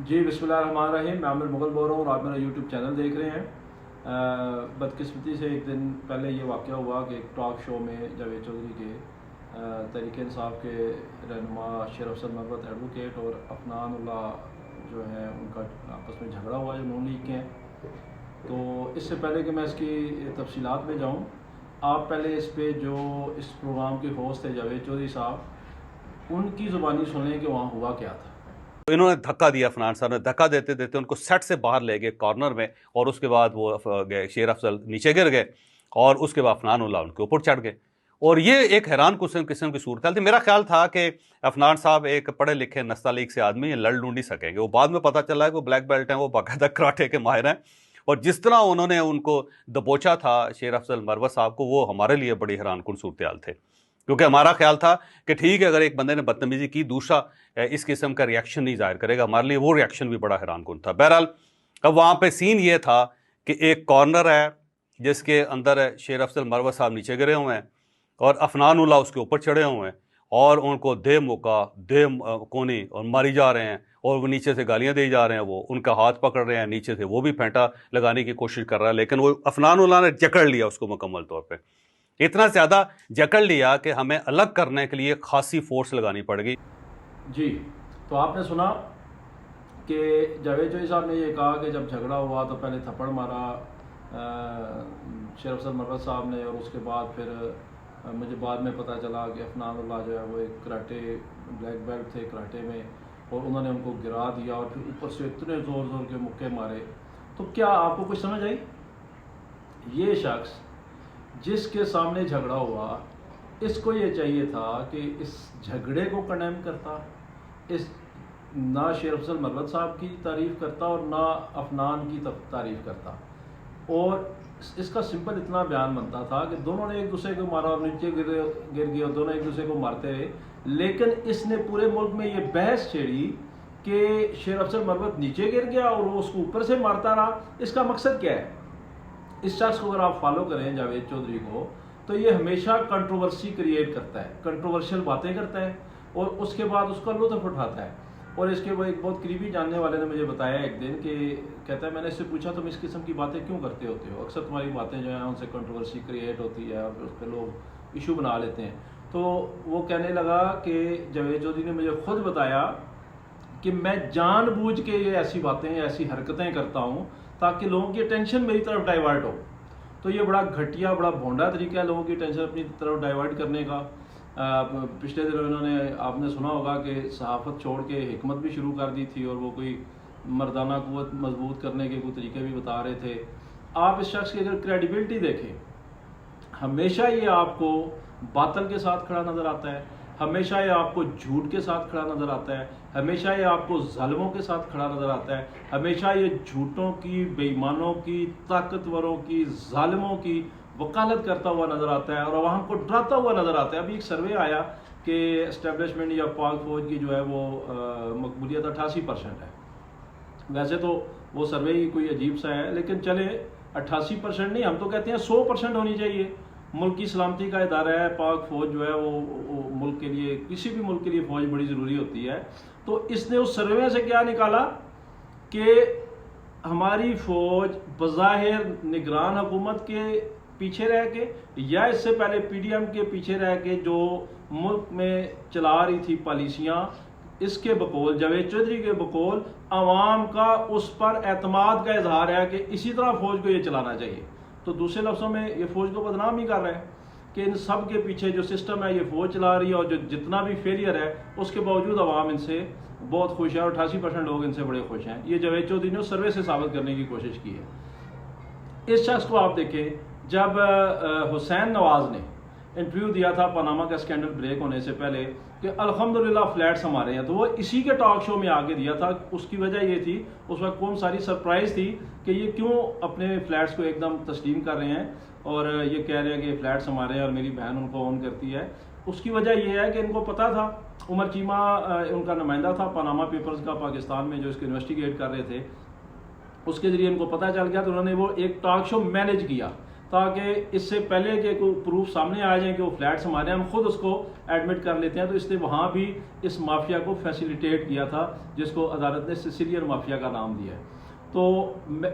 जी बिस्मिल्लाहिर्रहमानिर्रहीम। मैं आमिर मुग़ल बोल रहा हूँ और आप मेरा यूट्यूब चैनल देख रहे हैं। बदकिस्मती से एक दिन पहले ये वाक़या हुआ कि एक टॉक शो में जावेद चौधरी के तहरीक इंसाफ के रहनुमा शेर अफजल मरवत एडवोकेट और अफनानुल्लाह जो है उनका आपस में झगड़ा हुआ जो नून लीग के हैं। तो इससे पहले कि मैं इसकी तफसीलात में जाऊँ, आप पहले इस पे जो इस प्रोग्राम के होस्ट थे जावेद चौधरी साहब, उनकी ज़ुबानी सुन लें कि वहाँ हुआ क्या था। तो इन्होंने धक्का दिया, अफनान साहब ने धक्का देते देते उनको सेट से बाहर ले गए कॉर्नर में, और उसके बाद वो गए शेर अफजल नीचे गिर गए और उसके बाद अफनानुल्लाह उनके ऊपर चढ़ गए। और ये एक हैरान किस्म की सूरत थी। मेरा ख्याल था कि अफनान साहब एक पढ़े लिखे नस्तालीग से आदमी है, लड़ लूंड नहीं सकेंगे। वो बाद में पता चला है कि वो ब्लैक बेल्ट हैं, वो बाकायदा कराटे के माहिर हैं। और जिस तरह उन्होंने उनको दबोचा था शेर अफजल मरवत साहब को, वो हमारे लिए बड़ी हैरानकुन सूरत हाल थे। क्योंकि हमारा ख्याल था कि ठीक है, अगर एक बंदे ने बदतमीजी की, दूसरा इस किस्म का रिएक्शन नहीं जाहिर करेगा, हमारे लिए वो रिएक्शन भी बड़ा हैरानकुन था। बहरहाल अब वहाँ पे सीन ये था कि एक कॉर्नर है जिसके अंदर शेर अफजल मरवत साहब नीचे गिरे हुए हैं और अफनानुल्लाह उसके ऊपर चढ़े हुए हैं और उनको दे मौका दे कोनी और मारी जा रहे हैं, और वो नीचे से गालियां दी जा रहे हैं। वो उनका हाथ पकड़ रहे हैं, नीचे से वो भी फेंटा लगाने की कोशिश कर रहा है, लेकिन वो अफनानुल्लाह ने जकड़ लिया उसको मुकम्मल तौर पर। इतना ज़्यादा जकड़ लिया कि हमें अलग करने के लिए खासी फोर्स लगानी पड़ गई। जी, तो आपने सुना कि जावेद चौधरी साहब ने ये कहा कि जब झगड़ा हुआ तो पहले थप्पड़ मारा शेर अफजल मरवत साहब ने, और उसके बाद फिर मुझे बाद में पता चला कि अफनानुल्लाह जो है वो एक कराटे ब्लैक बेल्ट थे कराटे में, और उन्होंने उनको गिरा दिया और फिर ऊपर से इतने ज़ोर ज़ोर के मुक्के मारे। तो क्या आपको कुछ समझ आई? ये शख्स जिसके सामने झगड़ा हुआ, इसको ये चाहिए था कि इस झगड़े को कंडेम करता, इस ना शेर अफजल मरवत साहब की तारीफ़ करता और ना अफनान की तारीफ़ करता, और इसका सिंपल इतना बयान बनता था कि दोनों ने एक दूसरे को मारा और नीचे गिर गए और दोनों एक दूसरे को मारते रहे। लेकिन इसने पूरे मुल्क में ये बहस छेड़ी कि शेर अफजल मरवत नीचे गिर गया और वो उसको ऊपर से मारता रहा। इसका मकसद क्या है? इस शख्स को अगर आप फॉलो करें जावेद चौधरी को, तो ये हमेशा कंट्रोवर्सी क्रिएट करता है, कंट्रोवर्शियल बातें करता है और उसके बाद उसका लुत्फ उठाता है। और इसके वो एक बहुत करीबी जानने वाले ने मुझे बताया एक दिन कि कहता है मैंने इससे पूछा तुम इस किस्म की बातें क्यों करते होते हो, अक्सर तुम्हारी बातें जो हैं उनसे कंट्रोवर्सी क्रिएट होती है और उस पर लोग इशू बना लेते हैं। तो वो कहने लगा कि जावेद चौधरी ने मुझे खुद बताया कि मैं जानबूझ के ये ऐसी बातें ऐसी हरकतें करता हूँ ताकि लोगों की अटेंशन मेरी तरफ डाइवर्ट हो। तो ये बड़ा घटिया बड़ा भोंडा तरीका है लोगों की अटेंशन अपनी तरफ डाइवर्ट करने का। पिछले दिनों इन्होंने आपने सुना होगा कि सहाफ़त छोड़ के हिकमत भी शुरू कर दी थी और वो कोई मर्दाना क़ुव्वत मजबूत करने के कोई तरीके भी बता रहे थे। आप इस शख्स की अगर क्रेडिबिलिटी देखें, हमेशा ये आपको बातल के साथ खड़ा नज़र आता है, हमेशा ये आपको झूठ के साथ खड़ा नज़र आता है, हमेशा ये आपको ज़ालिमों के साथ खड़ा नज़र आता है, हमेशा ये झूठों की, बेईमानों की, ताकतवरों की, ज़ालिमों की वकालत करता हुआ नज़र आता है और अवाम को डराता हुआ नज़र आता है। अभी एक सर्वे आया कि एस्टेब्लिशमेंट या पाक फौज की जो है वो मकबूलियत 88% है। वैसे तो वो सर्वे ही कोई अजीब सा है, लेकिन चले 88% नहीं, हम तो कहते हैं 100% होनी चाहिए। मुल्क की सलामती का इदारा है पाक फ़ौज जो है वो मुल्क के लिए, किसी भी मुल्क के लिए फ़ौज बड़ी ज़रूरी होती है। तो इसने उस सर्वे से क्या निकाला कि हमारी फ़ौज बज़ाहिर निगरान हुकूमत के पीछे रह के या इससे पहले PDM के पीछे रह के जो मुल्क में चला रही थी पॉलिसियाँ, इसके बकौल जावेद चौधरी के बकौल आवाम का उस पर एतमाद का इजहार है कि इसी तरह फ़ौज को ये चलाना चाहिए। तो दूसरे लफ्ज़ों में ये फ़ौज को बदनाम ही कर रहे हैं कि इन सब के पीछे जो सिस्टम है ये फ़ौज चला रही है और जो जितना भी फेलियर है उसके बावजूद आवाम इनसे बहुत खुश है और 88% लोग इनसे बड़े खुश हैं। ये जावेद चौधरी ने सर्वे से साबित करने की कोशिश की है। इस शख्स को आप देखें, जब हुसैन नवाज ने इंटरव्यू दिया था पनामा का स्कैंडल ब्रेक होने से पहले कि अल्हम्दुलिल्लाह फ्लैट्स हमारे हैं, तो वो इसी के टॉक शो में आके दिया था। उसकी वजह ये थी, उस वक्त कौन सारी सरप्राइज़ थी कि ये क्यों अपने फ्लैट्स को एकदम तस्लीम कर रहे हैं और ये कह रहे हैं कि फ्लैट्स हमारे हैं और मेरी बहन उनको ओन करती है। उसकी वजह यह है कि इनको पता था, उमर चीमा उनका नुमाइंदा था पनामा पेपर्स का पाकिस्तान में जो इसको इन्वेस्टिगेट कर रहे थे, उसके ज़रिए इनको पता चल गया। तो उन्होंने वो एक टॉक शो मैनेज किया ताकि इससे पहले कि कोई प्रूफ सामने आ जाए कि वो फ्लैट्स हमारे हैं, हम खुद उसको एडमिट कर लेते हैं। तो इसने वहाँ भी इस माफिया को फैसिलिटेट किया था, जिसको अदालत ने सिसिलियन माफिया का नाम दिया है। तो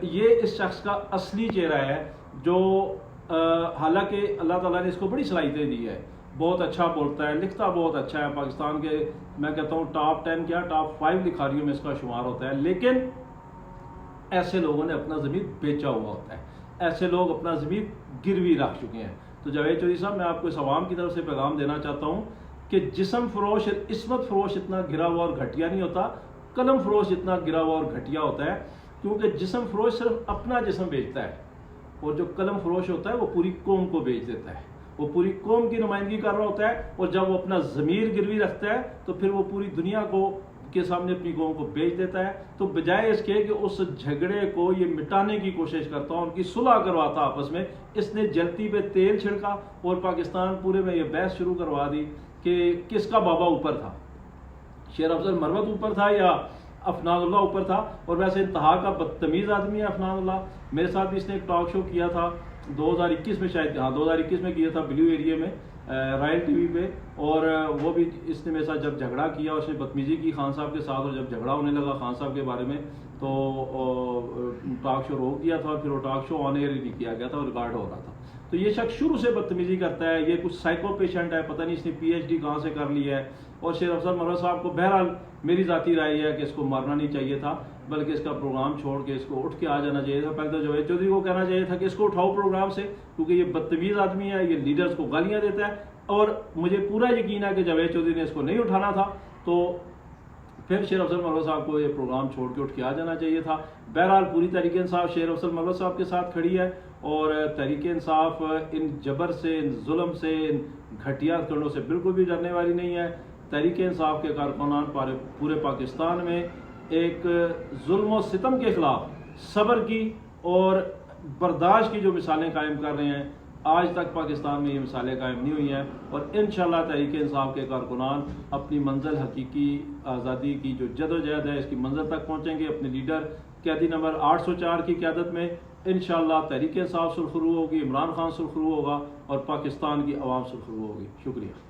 ये इस शख्स का असली चेहरा है, जो हालांकि अल्लाह ताला ने इसको बड़ी सलाहियतें दी है, बहुत अच्छा बोलता है, लिखता बहुत अच्छा है, पाकिस्तान के मैं कहता हूँ टॉप 10 क्या टॉप 5 लिखारियों में इसका शुमार होता है। लेकिन ऐसे लोगों ने अपना ज़मीन बेचा हुआ होता है, ऐसे लोग अपना ज़मीन गिरवी रख चुके हैं। तो जावेद चौधरी साहब, मैं आपको इस आवाम की तरफ से पैगाम देना चाहता हूँ कि जिस्म फरोश, इस्मत फरोश इतना गिरा हुआ और घटिया नहीं होता, कलम फरोश इतना गिरा हुआ और घटिया होता है। क्योंकि जिस्म फरोश सिर्फ अपना जिस्म बेचता है, और जो कलम फरोश होता है वो पूरी कौम को बेच देता है, वो पूरी कौम की नुमाइंदगी कर रहा होता है। और जब वो अपना ज़मीर गिरवी रखता है तो फिर वो पूरी दुनिया के सामने अपनी कौम को बेच देता है। तो बजाय इसके कि उस झगड़े को ये मिटाने की कोशिश करता, उनकी सुलह करवाता आपस में, इसने जलती पे तेल छिड़का और पाकिस्तान पूरे में ये बहस शुरू करवा दी कि किसका बाबा ऊपर था, शेर अफजल मरवत ऊपर था या अफनानुल्लाह ऊपर था। और वैसे इंतहा का बदतमीज़ आदमी है अफनानुल्लाह। मेरे साथ भी इसने एक टॉक शो किया था 2021 में, शायद हाँ 2021 में किया था, ब्लू एरिया में, रॉयल टीवी पे। और वो भी इसने मेरे साथ जब झगड़ा किया, उसने बदतमीजी की खान साहब के साथ, और जब झगड़ा होने लगा खान साहब के बारे में तो टॉक शो रोक दिया था, और फिर वो टॉक शो ऑन एयर ही नहीं किया गया था, और रिकॉर्ड हो रहा था। तो ये शख्स शुरू से बदतमीजी करता है, ये कुछ साइको पेशेंट है, पता नहीं इसने PhD कहाँ से कर ली है। और शेर अफजल मरवत साहब को बहरहाल मेरी ज़ाती राय है कि इसको मारना नहीं चाहिए था, बल्कि इसका प्रोग्राम छोड़ के इसको उठ के आ जाना चाहिए था। पहले तो जावेद चौधरी को कहना चाहिए था कि इसको उठाओ प्रोग्राम से, क्योंकि ये बदतमीज़ आदमी है, ये लीडर्स को गालियाँ देता है। और मुझे पूरा यकीन है कि जावेद चौधरी ने इसको नहीं उठाना था, तो फिर शेर अफजल मरवत साहब को ये प्रोग्राम छोड़ के उठ के आ जाना चाहिए था। बहरहाल पूरी तहरीक इंसाफ शेर अफजल मरवत साहब के साथ खड़ी है, और तहरीक इंसाफ इन जबर से, इन जुल्म से, इन घटिया कांडों से बिल्कुल भी डरने वाली नहीं है। तहरीक इंसाफ के कारकुनान पूरे पाकिस्तान में एक जुल्म और सितम के खिलाफ सब्र की और बर्दाश्त की जो मिसालें कायम कर रहे हैं, आज तक पाकिस्तान में ये मिसालें कायम नहीं हुई हैं। और इंशाल्लाह तहरीक इंसाफ के कारकुनान अपनी मंजिल हकीकी आज़ादी की जो जदोजहद है, इसकी मंजिल तक पहुँचेंगे। अपने लीडर कैदी नंबर 804 की क़यादत में इंशाल्लाह तहरीक इंसाफ सुरखरू होगी, इमरान खान सुरखरू होगा, और पाकिस्तान की आवाम सुरखरू होगी। शुक्रिया।